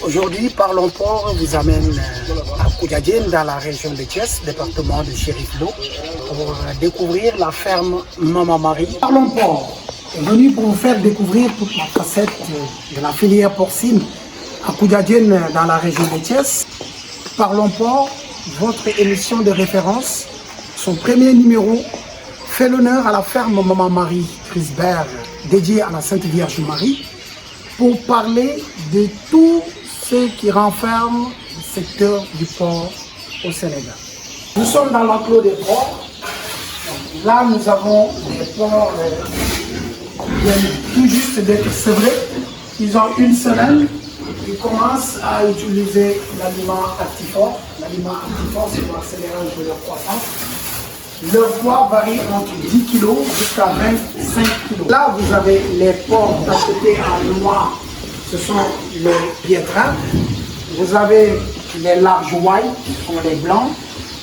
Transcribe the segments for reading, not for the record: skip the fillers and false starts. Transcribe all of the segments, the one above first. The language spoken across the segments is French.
Aujourd'hui, Parlons Port vous amène à Koudjadjine, dans la région de Thiès, département de Chérif Lo, pour découvrir la ferme Maman Marie. Parlons Port est venu pour vous faire découvrir toute la facette de la filière porcine à Koudjadjine, dans la région de Thiès. Parlons Port, votre émission de référence, son premier numéro, fait l'honneur à la ferme Maman Marie Crisberg, dédiée à la Sainte Vierge Marie, pour parler de tout ce qui renferme le secteur du port au Sénégal. Nous sommes dans l'enclos des ports. Là, nous avons des porcs qui viennent tout juste d'être sevrés. Ils ont une semaine. Ils commencent à utiliser l'aliment actifort. L'aliment actifort, c'est pour accélérer un peu leur croissance. Leur poids varie entre 10 kg jusqu'à 25 kg. Là, vous avez les porcs achetés en noir. Ce sont les piétrins. Vous avez les large white, qui sont les blancs.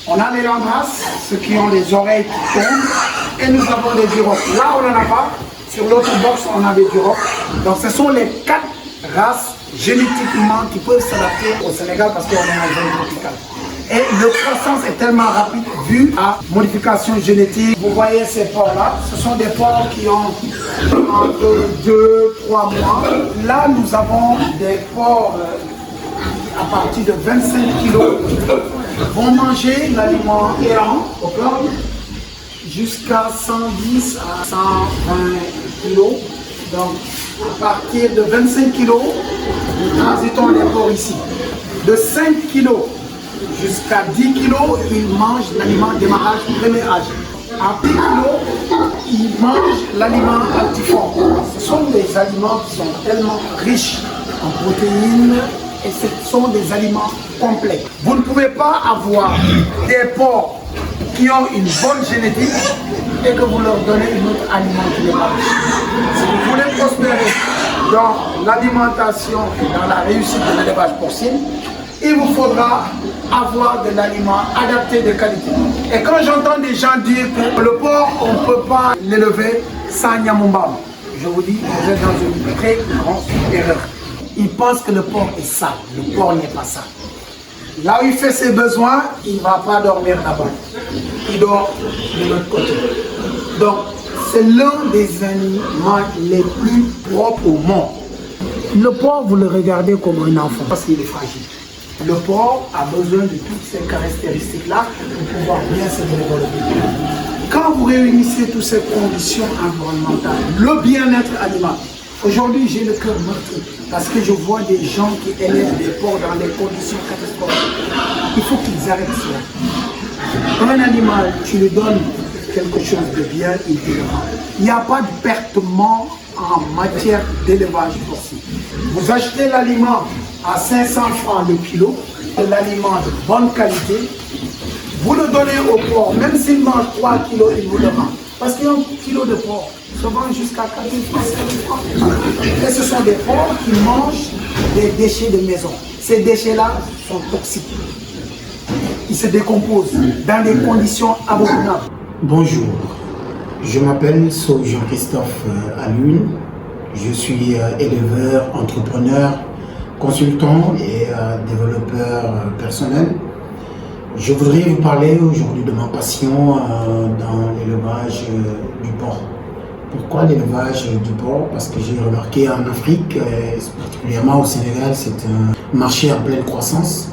On a les landraces, ceux qui ont les oreilles qui tombent. Et nous avons les durocs. Là, on n'en a pas. Sur l'autre box, on a des durocs. Donc, ce sont les 4 races génétiquement qui peuvent s'adapter au Sénégal parce qu'on est en zone tropicale. Et le croissance est tellement rapide vu à modification génétique. Vous voyez ces porcs-là, ce sont des porcs qui ont entre 2-3 mois. Là, nous avons des porcs à partir de 25 kg vont manger l'aliment errant au plan jusqu'à 110 à 120 kg. Donc, à partir de 25 kg, nous transitons les porcs ici. De 5 kg jusqu'à 10 kg, ils mangent l'aliment démarrage premier âge. À 10 kg, ils mangent l'aliment altifort. Ce sont des aliments qui sont tellement riches en protéines et ce sont des aliments complets. Vous ne pouvez pas avoir des porcs qui ont une bonne génétique et que vous leur donnez une autre aliment qui n'est pas riche. Si vous voulez prospérer dans l'alimentation et dans la réussite de l'élevage porcine, il vous faudra avoir de l'aliment adapté de qualité. Et quand j'entends des gens dire que le porc, on ne peut pas l'élever sans Nyamumbam, je vous dis, vous êtes dans une très grande erreur. Ils pensent que le porc est sale. Le porc n'est pas sale. Là où il fait ses besoins, il ne va pas dormir là-bas. Il dort de l'autre côté. Donc, c'est l'un des animaux les plus propres au monde. Le porc, vous le regardez comme un enfant parce qu'il est fragile. Le porc a besoin de toutes ces caractéristiques-là pour pouvoir bien se développer. Quand vous réunissez toutes ces conditions environnementales, le bien-être animal, aujourd'hui j'ai le cœur meurtri parce que je vois des gens qui élèvent des porcs dans des conditions catastrophiques. Il faut qu'ils arrêtent cela. Un animal, tu lui donnes quelque chose de bien, il te le rend. Il n'y a pas de pertement en matière d'élevage porcin. Vous achetez l'aliment à 500 francs le kilo, de l'aliment de bonne qualité, vous le donnez au porc, même s'il mange 3 kilos, il vous le rend. Parce qu'un kilo de porc se vend jusqu'à 4 000 francs, 5 000 francs. Et ce sont des porcs qui mangent des déchets de maison. Ces déchets-là sont toxiques. Ils se décomposent dans des conditions abominables. Bonjour, je m'appelle Jean-Christophe Alune. Je suis éleveur, entrepreneur, consultant et développeur personnel. Je voudrais vous parler aujourd'hui de ma passion dans l'élevage du porc. Pourquoi l'élevage du porc? Parce que j'ai remarqué en Afrique, particulièrement au Sénégal, c'est un marché en pleine croissance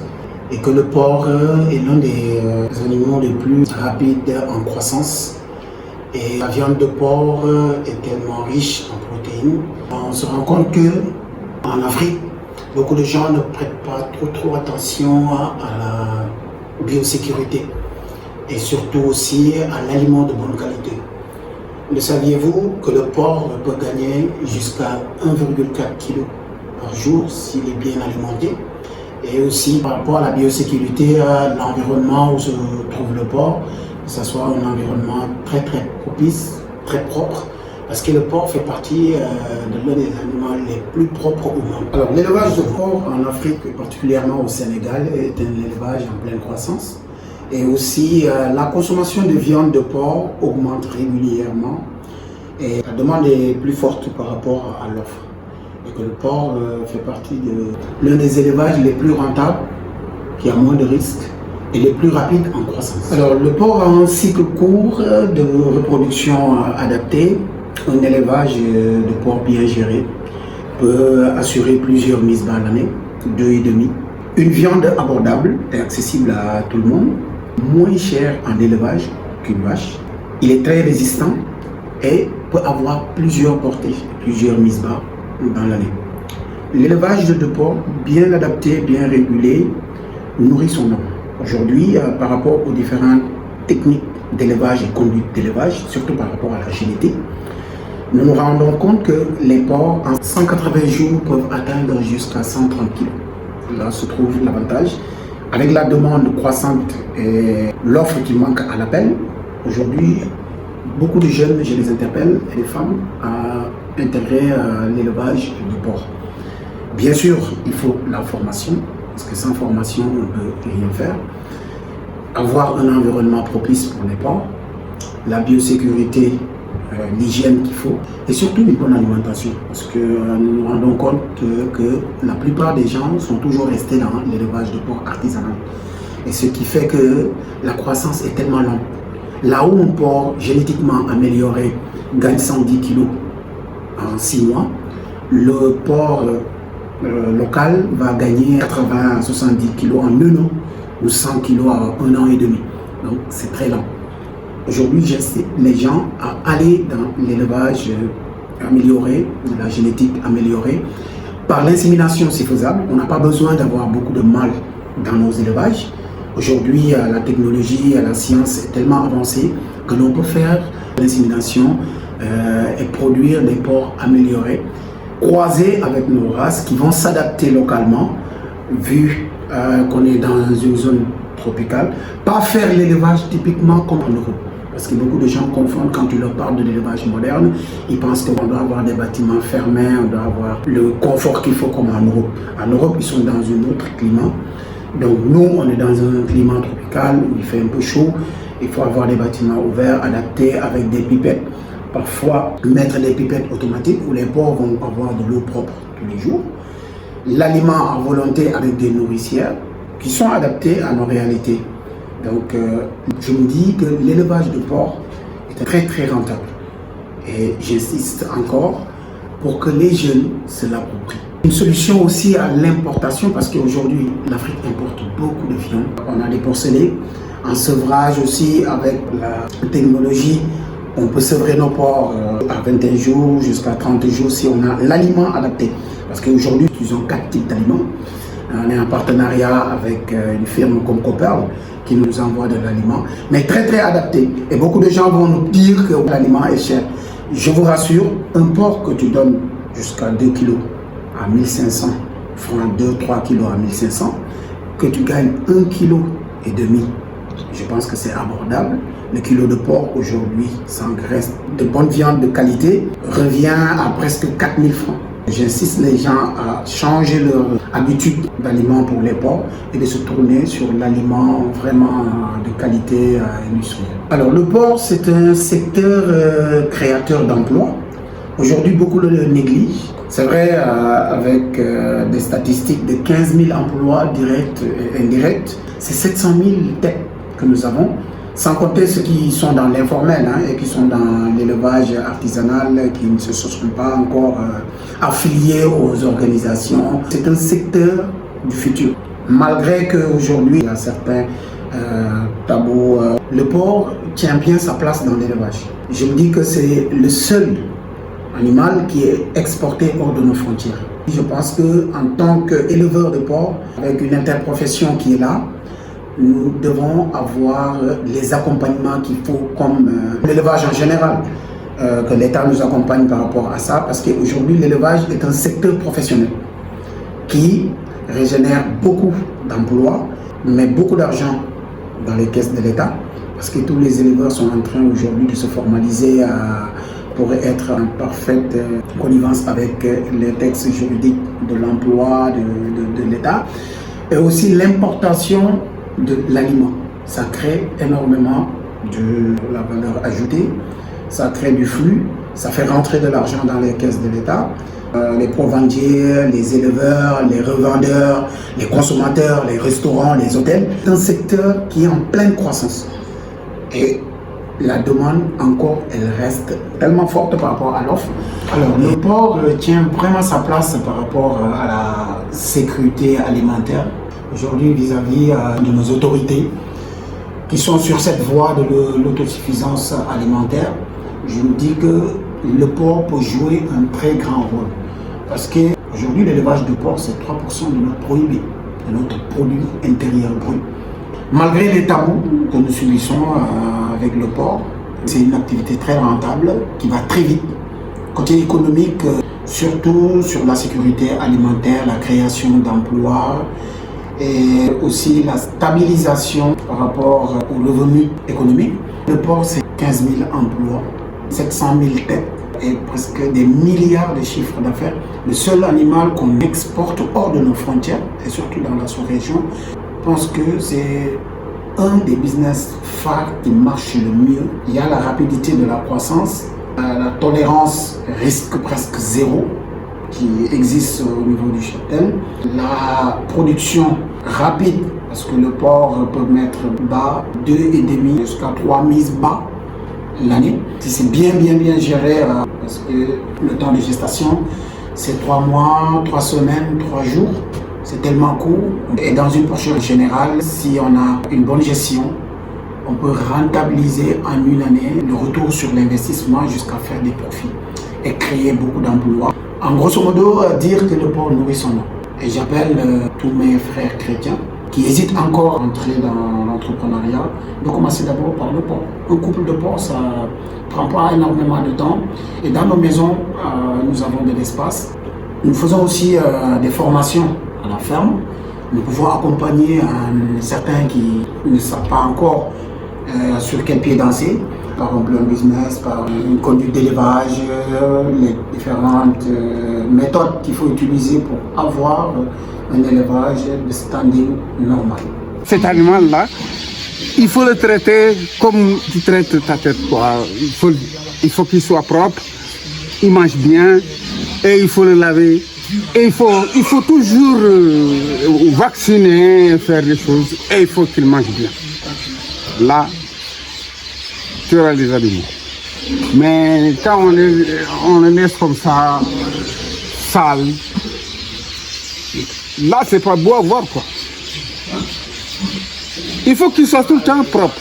et que le porc est l'un des animaux les plus rapides en croissance. Et la viande de porc est tellement riche en protéines. On se rend compte que en Afrique, beaucoup de gens ne prêtent pas trop attention à la biosécurité et surtout aussi à l'aliment de bonne qualité. Le saviez-vous que le porc peut gagner jusqu'à 1,4 kg par jour s'il est bien alimenté? Et aussi par rapport à la biosécurité, à l'environnement où se trouve le porc, que ce soit un environnement très propice, très propre, parce que le porc fait partie de l'un des animaux les plus propres au monde. Alors l'élevage de porc en Afrique, particulièrement au Sénégal, est un élevage en pleine croissance. Et aussi la consommation de viande de porc augmente régulièrement et la demande est plus forte par rapport à l'offre. que le porc fait partie de l'un des élevages les plus rentables, qui a moins de risques et les plus rapides en croissance. Alors, le porc a un cycle court de reproduction adapté. Un élevage de porc bien géré peut assurer plusieurs mises par l'année, 2,5. Une viande abordable et accessible à tout le monde, moins chère en élevage qu'une vache. Il est très résistant et peut avoir plusieurs portées, plusieurs mises bas dans l'année. L'élevage de porc, bien adapté, bien régulé, nourrit son homme. Aujourd'hui, par rapport aux différentes techniques d'élevage et conduite d'élevage, surtout par rapport à la génétique, nous nous rendons compte que les porcs, en 180 jours, peuvent atteindre jusqu'à 130 kg. Là se trouve l'avantage. Avec la demande croissante et l'offre qui manque à l'appel, aujourd'hui, beaucoup de jeunes, je les interpelle, et les femmes, à intégrer l'élevage du porc. Bien sûr, il faut la formation, parce que sans formation, on ne peut rien faire. Avoir un environnement propice pour les porcs, la biosécurité, l'hygiène qu'il faut, et surtout une bonne alimentation, parce que nous nous rendons compte que la plupart des gens sont toujours restés dans l'élevage de porc artisanal. Et ce qui fait que la croissance est tellement lente. Là où un porc génétiquement amélioré gagne 110 kg en 6 mois, le porc local va gagner 80 à 70 kg en 1 an ou 100 kg en 1 an et demi. Donc c'est très lent. Aujourd'hui, j'incite les gens à aller dans l'élevage amélioré, la génétique améliorée. Par l'insémination, c'est faisable. On n'a pas besoin d'avoir beaucoup de mâles dans nos élevages. Aujourd'hui, la technologie, la science est tellement avancée que l'on peut faire l'insémination et produire des porcs améliorés, croisés avec nos races qui vont s'adapter localement, vu qu'on est dans une zone tropicale. Pas faire l'élevage typiquement comme en Europe. Parce que beaucoup de gens confondent quand tu leur parles de l'élevage moderne, ils pensent qu'on doit avoir des bâtiments fermés, on doit avoir le confort qu'il faut comme en Europe. En Europe, ils sont dans un autre climat. Donc nous, on est dans un climat tropical où il fait un peu chaud. Il faut avoir des bâtiments ouverts, adaptés avec des pipettes. Parfois, mettre des pipettes automatiques où les porcs vont avoir de l'eau propre tous les jours. L'aliment à volonté avec des nourricières qui sont adaptées à nos réalités. Donc, je me dis que l'élevage de porc est très très rentable. Et j'insiste encore pour que les jeunes se l'approprient. Une solution aussi à l'importation, parce qu'aujourd'hui, l'Afrique importe beaucoup de viande. On a des porcelets, en sevrage aussi avec la technologie. On peut sevrer nos porcs à 21 jours jusqu'à 30 jours si on a l'aliment adapté. Parce qu'aujourd'hui, ils ont 4 types d'aliments. On est en partenariat avec une firme comme Copperl qui nous envoie de l'aliment, mais très très adapté. Et beaucoup de gens vont nous dire que l'aliment est cher. Je vous rassure, un porc que tu donnes jusqu'à 2 kg à 1500 francs, 2-3 kg à 1500, que tu gagnes 1,5 kg, je pense que c'est abordable. Le kilo de porc aujourd'hui, sans graisse, de bonne viande de qualité, revient à presque 4000 francs. J'insiste les gens à changer leur habitude d'aliment pour les porcs et de se tourner sur l'aliment vraiment de qualité industrielle. Alors le porc, c'est un secteur créateur d'emplois. Aujourd'hui, beaucoup le négligent. C'est vrai, avec des statistiques de 15 000 emplois directs et indirects, c'est 700 000 têtes que nous avons. Sans compter ceux qui sont dans l'informel et qui sont dans l'élevage artisanal, qui ne se sont pas encore affiliés aux organisations. C'est un secteur du futur. Malgré qu'aujourd'hui, il y a certains tabous, le porc tient bien sa place dans l'élevage. Je me dis que c'est le seul animal qui est exporté hors de nos frontières. Je pense qu'en tant qu'éleveur de porc, avec une interprofession qui est là, nous devons avoir les accompagnements qu'il faut comme l'élevage en général, que l'État nous accompagne par rapport à ça, parce qu'aujourd'hui l'élevage est un secteur professionnel qui régénère beaucoup d'emplois, met beaucoup d'argent dans les caisses de l'État, parce que tous les éleveurs sont en train aujourd'hui de se formaliser pour être en parfaite connivence avec les textes juridiques de l'emploi de l'État, et aussi l'importation de l'aliment. Ça crée énormément de la valeur ajoutée, ça crée du flux, ça fait rentrer de l'argent dans les caisses de l'État, Les provendiers, les éleveurs, les revendeurs, les consommateurs, les restaurants, les hôtels. C'est un secteur qui est en pleine croissance. Et la demande, encore, elle reste tellement forte par rapport à l'offre. Alors, le port tient vraiment sa place par rapport à la sécurité alimentaire. Aujourd'hui, vis-à-vis de nos autorités qui sont sur cette voie de l'autosuffisance alimentaire, je me dis que le port peut jouer un très grand rôle. Parce qu'aujourd'hui, l'élevage de porc, c'est 3% de notre PIB, de notre produit intérieur brut. Malgré les tabous que nous subissons avec le porc, c'est une activité très rentable qui va très vite. Côté économique, surtout sur la sécurité alimentaire, la création d'emplois et aussi la stabilisation par rapport au revenu économique. Le porc, c'est 15 000 emplois, 700 000 têtes et presque des milliards de chiffres d'affaires. Le seul animal qu'on exporte hors de nos frontières, et surtout dans la sous-région, je pense que c'est un des business phares qui marche le mieux. Il y a la rapidité de la croissance, la tolérance risque presque zéro qui existe au niveau du cheptel, la production rapide, parce que le porc peut mettre bas 2,5 jusqu'à 3 mises bas l'année. Si c'est bien géré, parce que le temps de gestation, c'est 3 mois, 3 semaines, 3 jours. C'est tellement court. Et dans une portion générale, si on a une bonne gestion, on peut rentabiliser en une année le retour sur l'investissement jusqu'à faire des profits et créer beaucoup d'emplois. En grosso modo, dire que le porc nourrit son homme. Et j'appelle tous mes frères chrétiens qui hésitent encore à entrer dans l'entrepreneuriat, de commencer d'abord par le porc. Un couple de porc, ça ne prend pas énormément de temps. Et dans nos maisons, nous avons de l'espace. Nous faisons aussi des formations à la ferme. Nous pouvons accompagner certains qui ne savent pas encore sur quel pied danser, par exemple un business, par une conduite d'élevage, les différentes méthodes qu'il faut utiliser pour avoir un élevage de standing normal. Cet animal-là, il faut le traiter comme tu traites ta tête, quoi. Il faut qu'il soit propre, il mange bien et il faut le laver. Et il faut toujours vacciner, faire des choses, et il faut qu'il mange bien. Là, tu auras les animaux. Mais quand on les laisse comme ça, sale, là, c'est pas beau à voir, quoi. Il faut qu'ils soient tout le temps propres.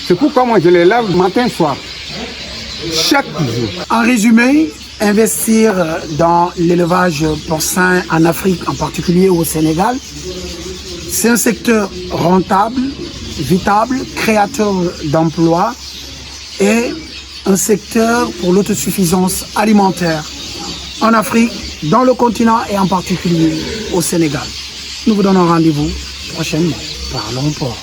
C'est pourquoi moi je les lave matin, soir, chaque jour. En résumé, investir dans l'élevage porcin en Afrique, en particulier au Sénégal, c'est un secteur rentable, vitable, créateur d'emplois et un secteur pour l'autosuffisance alimentaire en Afrique, dans le continent et en particulier au Sénégal. Nous vous donnons rendez-vous prochainement. Parlons porc.